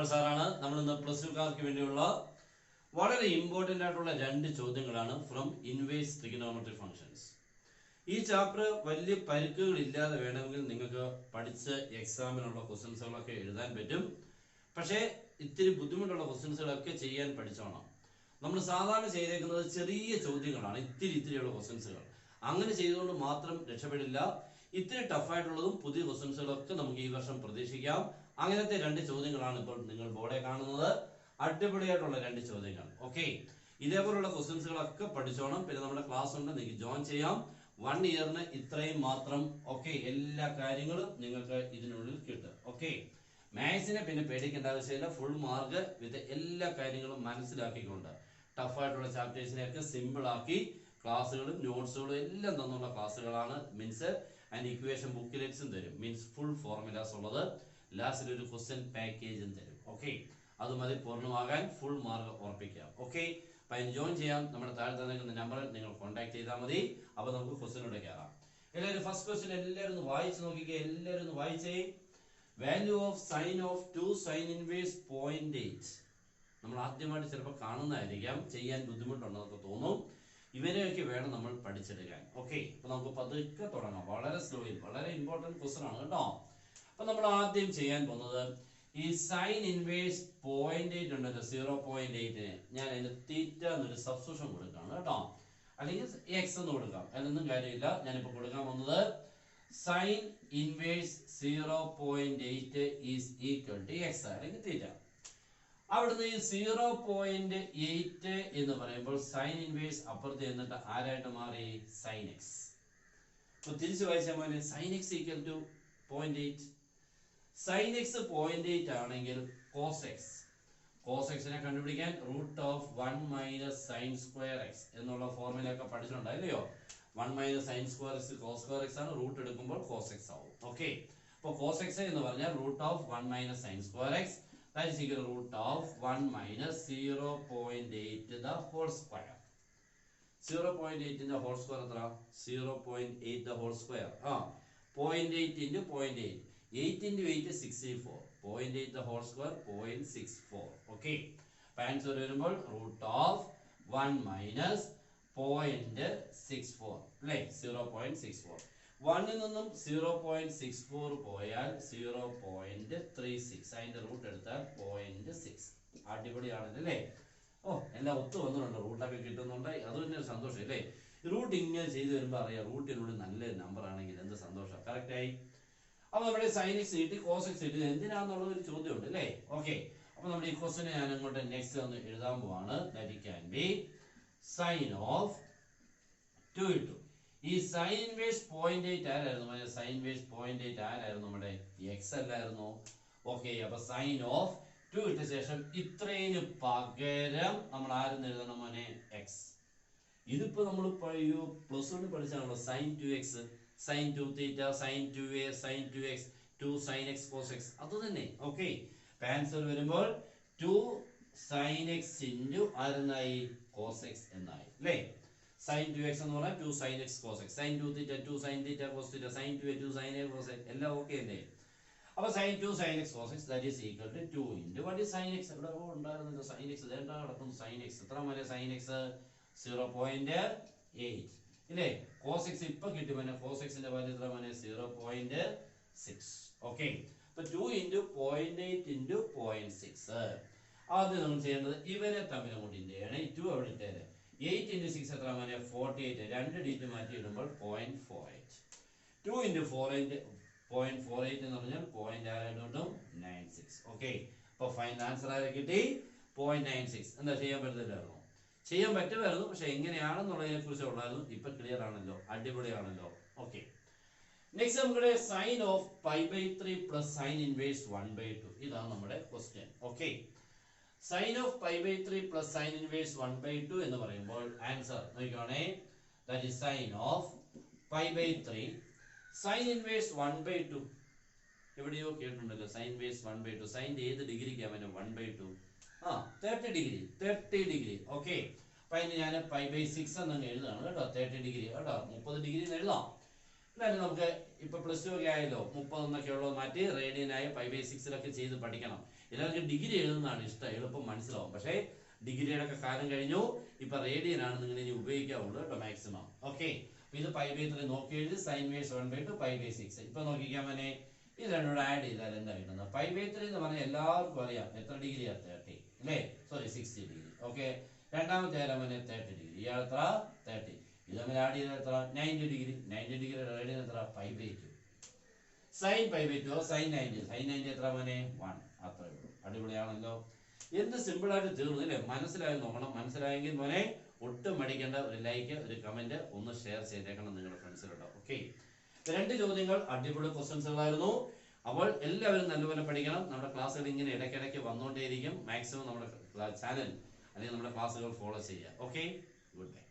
നമ്മൾ സാറാണ്. നമ്മൾ ഇന്ന് പ്ലസ് ടുക്കാർക്ക് വേണ്ടിയുള്ള വളരെ ഇമ്പോർട്ടൻ്റ് ആയിട്ടുള്ള രണ്ട് ചോദ്യങ്ങളാണ് ഫ്രം ഇൻവേഴ്സ് ട്രിഗണോമെട്രി ഫംഗ്ഷൻസ്. ഈ ചാപ്റ്റർ വലിയ പരിക്കുകൾ ഇല്ലാതെ വേണമെങ്കിൽ നിങ്ങൾക്ക് പഠിച്ച് എക്സാമിനുള്ള ക്വസ്റ്റ്യൻസുകളൊക്കെ എഴുതാൻ പറ്റും. പക്ഷേ ഇത്തിരി ബുദ്ധിമുട്ടുള്ള ക്വസ്റ്റ്യൻസുകളൊക്കെ ചെയ്യാൻ പഠിച്ചോണം. നമ്മൾ സാധാരണ ചെയ്തേക്കുന്നത് ചെറിയ ചോദ്യങ്ങളാണ്, ഇത്തിരിയുള്ള ക്വസ്റ്റ്യൻസുകൾ. അങ്ങനെ ചെയ്തുകൊണ്ട് മാത്രം രക്ഷപ്പെടില്ല. ഇത്തിരി ടഫായിട്ടുള്ളതും പുതിയ ക്വസ്റ്റ്യൻസുകളൊക്കെ നമുക്ക് ഈ വർഷം പ്രതീക്ഷിക്കാം. അങ്ങനത്തെ രണ്ട് ചോദ്യങ്ങളാണ് ഇപ്പോൾ നിങ്ങൾ ബോർഡിൽ കാണുന്നത്. അടിപൊളിയായിട്ടുള്ള രണ്ട് ചോദ്യങ്ങൾ. ഓക്കെ, ഇതേപോലുള്ള ക്വസ്റ്റ്യൻസുകളൊക്കെ പഠിച്ചോണം. പിന്നെ നമ്മുടെ ക്ലാസ് ഉണ്ട്, നിങ്ങൾക്ക് ജോയിൻ ചെയ്യാം. 1 ഇയറിന് ഇത്രയും മാത്രം. ഓക്കെ, എല്ലാ കാര്യങ്ങളും നിങ്ങൾക്ക് ഇതിനുള്ളിൽ കിട്ടും. ഓക്കെ, മാത്സിനെ പിന്നെ പേടിക്കേണ്ട ആവശ്യമില്ല. ഫുൾ മാർക്ക് വിത്ത് എല്ലാ കാര്യങ്ങളും മനസ്സിലാക്കിക്കൊണ്ട് ടഫായിട്ടുള്ള ചാപ്റ്റേഴ്സിനെയൊക്കെ സിമ്പിൾ ആക്കി ക്ലാസ്സുകളും നോട്ട്സുകളും എല്ലാം തന്നുള്ള ക്ലാസ്സുകളാണ്. മീൻസ് ആൻഡ് ഇക്വേഷൻ ബുക്കിലെറ്റ്സും തരും. മീൻസ് ഫുൾ ഫോർമുലാസ് ഉള്ളത്. ലാസ്റ്റിൽ ഒരു ക്വസ്റ്റ്യൻ പാക്കേജും തരും. ഓക്കെ, അത് മതി പൂർണ്ണമാകാൻ. ഫുൾ മാർക്ക് ഉറപ്പിക്കാം. ഓക്കെ, അപ്പം അതിന് ജോയിൻ ചെയ്യാം. നമ്മുടെ താഴെ തന്നിരിക്കുന്ന നമ്പറിൽ നിങ്ങൾ കോൺടാക്ട് ചെയ്താൽ മതി. അപ്പോൾ നമുക്ക് ക്വസ്റ്റ്യനോട് കയറാം. എല്ലാവരും ഫസ്റ്റ് ക്വസ്റ്റ്യൻ എല്ലാവരും ഒന്ന് വായിച്ച് നോക്കിക്കുക. എല്ലാവരും ഒന്ന് വായിച്ചേ. Value of sine of 2 sign inverse 0.8. നമ്മൾ ആദ്യമായിട്ട് ചിലപ്പോൾ കാണുന്നതായിരിക്കാം, ചെയ്യാൻ ബുദ്ധിമുട്ടുണ്ടെന്നൊക്കെ തോന്നും. ഇവരെയൊക്കെ വേണം നമ്മൾ പഠിച്ചെടുക്കാൻ. ഓക്കെ, അപ്പൊ നമുക്ക് പതുക്കെ തുടങ്ങാം. വളരെ സ്ലോയിൽ, വളരെ ഇമ്പോർട്ടൻറ്റ് ക്വസ്റ്റൻ ആണ് കേട്ടോ. അപ്പൊ നമ്മൾ ആദ്യം ചെയ്യാൻ പോകുന്നത് ഈ സൈൻ ഇൻവേഴ്സ് 0.8 ഉണ്ടല്ലോ, 0.8ന് ഞാൻ അതിന് തീറ്റ എന്നൊരു സബ്സ്റ്റിറ്റ്യൂഷൻ കൊടുക്കുകയാണ് കേട്ടോ. അല്ലെങ്കിൽ എക്സ് എന്ന് കൊടുക്കാം, അതിനൊന്നും കാര്യമില്ല. ഞാനിപ്പോൾ കൊടുക്കാൻ പോകുന്നത് sine inverse 0.8 is equal to x അല്ലെങ്കിൽ തീറ്റ. അവിടുന്ന് ഈ 0.8 എന്ന് പറയുമ്പോൾ സൈൻ ഇൻവേഴ്സ് അപ്പുറത്ത് എന്നിട്ട് ആരായിട്ട് മാറി? Sine x. അപ്പൊ തിരിച്ചു വായിച്ചാൽ പോലെ sine x equal to 0.8. Sine x 0.8 ആണെങ്കിൽ കോസ് എക്സ്. കോസ് എക്സിനെ കണ്ടുപിടിക്കാൻ root of 1 minus sine square x എന്നുള്ള ഫോർമുല ഒക്കെ പഠിച്ചിട്ടുണ്ടല്ലയോ. 1 minus sine square x cos square x ആണ്. റൂട്ട് എടുക്കുമ്പോൾ കോസ് എക്സ് ആവും. ഓക്കെ, അപ്പൊ കോസ് എക്സ് എന്ന് പറഞ്ഞാൽ root of 1 minus sine square x. That is equal to root of 1 minus 0.8 the whole square. 0.8 in the whole square എത്ര? 0.8 the whole square. 0.8 into 0.8. 8 into 8 is 64. 0.8 the whole square 0.64. Okay. അപ്പോൾ answer വരുമ്പോൾ root of 1 minus 0.64 അല്ലേ? 0.64. 1ൽ നിന്നും 0.64 പോയാൽ 0.36. അതിന്റെ root എടുത്താൽ 0.6. അടിപൊളിയാണല്ലേ? എല്ലാം ഒത്തു വന്നിട്ടുണ്ട്, റൂട്ടൊക്കെ കിട്ടുന്നുണ്ട്. അത് തന്നെ ഒരു സന്തോഷം അല്ലേ? റൂട്ട് ഇങ്ങനെ ചെയ്ത് വരുമ്പോൾ അറിയാം റൂട്ടിനുള്ളിൽ നല്ലൊരു നമ്പർ ആണെങ്കിൽ എന്ത് സന്തോഷം. കറക്റ്റ് ആയി. അപ്പൊ നമ്മുടെ സൈൻ എക്സ് കിട്ടി, കോസ് എക്സ് കിട്ടി. എന്തിനാന്നുള്ള ഒരു ചോദ്യം ഉണ്ട് അല്ലേ? ഓക്കെ, അപ്പൊ നമ്മുടെ ഈ ക്വസ്റ്റിനെ ഞാൻ അങ്ങോട്ട് നെക്സ്റ്റ് ഒന്ന് എഴുതാൻ പോവാണ്. That can be sine of 2 ഇട്ടു. ഈ സൈൻ ഇൻവേഴ്സ് 0.8 ആരായിരുന്നു? സൈൻ ഇൻവേഴ്സ് 0.8 ആരായിരുന്നു? നമ്മുടെ എക്സ് അല്ലായിരുന്നു. ഓക്കെ, അപ്പൊ സൈൻ ഓഫ് 2 ഇട്ട ശേഷം ഇത്രയും പകരം നമ്മൾ ആരെന്ന് എഴുതണം മോനെ? എക്സ്. ഇതിപ്പോ നമ്മൾ പ്ലസ് 1 പഠിച്ചാണല്ലോ sine 2x, sine 2 theta, sine 2a, sine 2x, 2 sine x cos x. അത് തന്നെ. ഓക്കെ, ആൻസർ വരുമ്പോൾ 2 സൈൻ എക്സ് ഇൻറ്റു ആരെന്നായി? കോസ് എക്സ് എന്നായി അല്ലേ? സൈൻ 2x എന്ന് പറഞ്ഞാൽ 2 sine x cos x. Sine 2 theta 2 sine theta cos theta, sine 2a 2 sine A cos x. എല്ലാം okay അല്ലേ? അപ്പൊ sine 2 sine x cos x that is equal to 2 into what is sine x? ഇവിടെ ഉണ്ടായിരുന്നല്ലോ sign X. ഇതെന്താ നടക്കുന്നു? Sign X എത്ര മതി? Sign x 0.8 ഇല്ലേ? കോസ് എക്സ് ഇപ്പൊ കിട്ടി മോനെ. കോസ് എക്സിന്റെ വാല്യൂ എത്ര മോനെ? 0.6. ഓക്കെ, അപ്പൊ 2 ഇൻറ്റു 0.8 ഇൻറ്റു 0.6. ആദ്യം നമ്മൾ ചെയ്യേണ്ടത് ഇവരെ തമ്മിൽ അങ്ങോട്ട് ഇൻ്റെയാണ്. 2 അവിടെ ഇട്ടേരെ. 8 into 6 എത്ര മോനെ? 48. 2 ഡിറ്റ് മാറ്റി ഇടുമ്പോൾ 0.48. 2 into 0.48 എന്ന് പറഞ്ഞാൽ 0.96. ഓക്കെ, അപ്പൊ ഫൈനൽ ആൻസർ ആരെ കിട്ടി? 0.96. എന്താ ചെയ്യാൻ പറ്റത്തില്ലായിരുന്നു? ചെയ്യാൻ പറ്റുമായിരുന്നു, പക്ഷെ എങ്ങനെയാണെന്നുള്ളതിനെ കുറിച്ച് ഉള്ളായിരുന്നു. ഇപ്പൊ ക്ലിയർ ആണല്ലോ, അടിപൊളിയാണല്ലോ. ഓക്കെ, നെക്സ്റ്റ് നമ്മുടെ sine of π/3 plus sine inverse 1/2. ഇതാണ് നമ്മുടെ question. Okay, sine of π/3 plus sine inverse 1/2 എന്ന് പറയുമ്പോൾ ആൻസർ നോക്കിക്കോണേ. That is sine of π/3 sine inverse 1/2. എവിടെയോ കേട്ടിട്ടുണ്ടല്ലോ സൈൻ ഇൻവേഴ്സ് 1/2. സൈൻ്റെ ഏത് ഡിഗ്രിക്കാ വേണം? 1/2. 30 ഡിഗ്രി. 30 ഡിഗ്രി. ഓക്കെ, അപ്പൊ അതിന് ഞാൻ π/6 എന്നങ്ങ് എഴുതാണ് കേട്ടോ. 30 ഡിഗ്രി കേട്ടോ, 30 ഡിഗ്രി എന്ന് എഴുതാം. എന്തായാലും നമുക്ക് ഇപ്പൊ പ്ലസ് ടു ഒക്കെ ആയല്ലോ, 30 എന്നൊക്കെ ഉള്ളത് മാറ്റി റേഡിയനായി 5/6 ചെയ്ത് പഠിക്കണം. എല്ലാവർക്കും ഡിഗ്രി എഴുതുന്നതാണ് ഇഷ്ടം, എളുപ്പം മനസ്സിലാവും. പക്ഷേ ഡിഗ്രിയുടെ ഒക്കെ കാലം കഴിഞ്ഞു. ഇപ്പൊ റേഡിയനാണ് നിങ്ങൾ ഇനി ഉപയോഗിക്കാവുള്ളൂ കേട്ടോ മാക്സിമം. ഓക്കെ, ഇത് 5/3 നോക്കി എഴുതി. സൈൻ വേസ് 1/2 5/6. ഇപ്പൊ നോക്കിക്കാൻ തന്നെ ഇത് രണ്ടോട് ആഡ് ചെയ്താൽ എന്താ കിട്ടുന്നത്? 5/3 എന്ന് പറഞ്ഞാൽ എല്ലാവർക്കും അറിയാം എത്ര ഡിഗ്രിയാണ്, 30 അല്ലേ, സോറി 60 ഡിഗ്രി. ഓക്കെ, രണ്ടാമത്തെ ആരാ 30 ഡിഗ്രി, ഇയാൾ എത്ര 30. ഇത് തമ്മിൽ ആഡ് ചെയ്താൽ എത്ര? 90 ഡിഗ്രി. 90 ഡിഗ്രി റേഡിയൻ എത്ര? 5/2. സൈൻ 5/2 സൈൻ 90 എത്ര മോനെ? 1. അത്രേ ഉള്ളൂ. അടിപൊളിയാണല്ലോ. എന്ത് സിമ്പിൾ ആയിട്ട് തീർന്നു അല്ലേ? മനസ്സിലായി നോക്കണം. മനസ്സിലായെങ്കിൽ മോനെ ഒട്ടും മടിക്കേണ്ട, ഒരു ലൈക്ക്, ഒരു കമന്റ്, ഒന്ന് ഷെയർ ചെയ്തേക്കണം നിങ്ങളുടെ ഫ്രണ്ട്സിലുണ്ടോ. ഓക്കെ, 2 ചോദ്യങ്ങൾ അടിപൊളി ക്വസ്റ്റ്യൻസുകളായിരുന്നു. അപ്പോൾ എല്ലാവരും നല്ലപോലെ പഠിക്കണം. നമ്മുടെ ക്ലാസ്സുകൾ ഇങ്ങനെ ഇടയ്ക്കിടയ്ക്ക് വന്നുകൊണ്ടേയിരിക്കും. മാക്സിമം നമ്മുടെ ചാനൽ അല്ലെങ്കിൽ നമ്മുടെ ക്ലാസ്സുകൾ ഫോളോ ചെയ്യുക. Okay, good bye.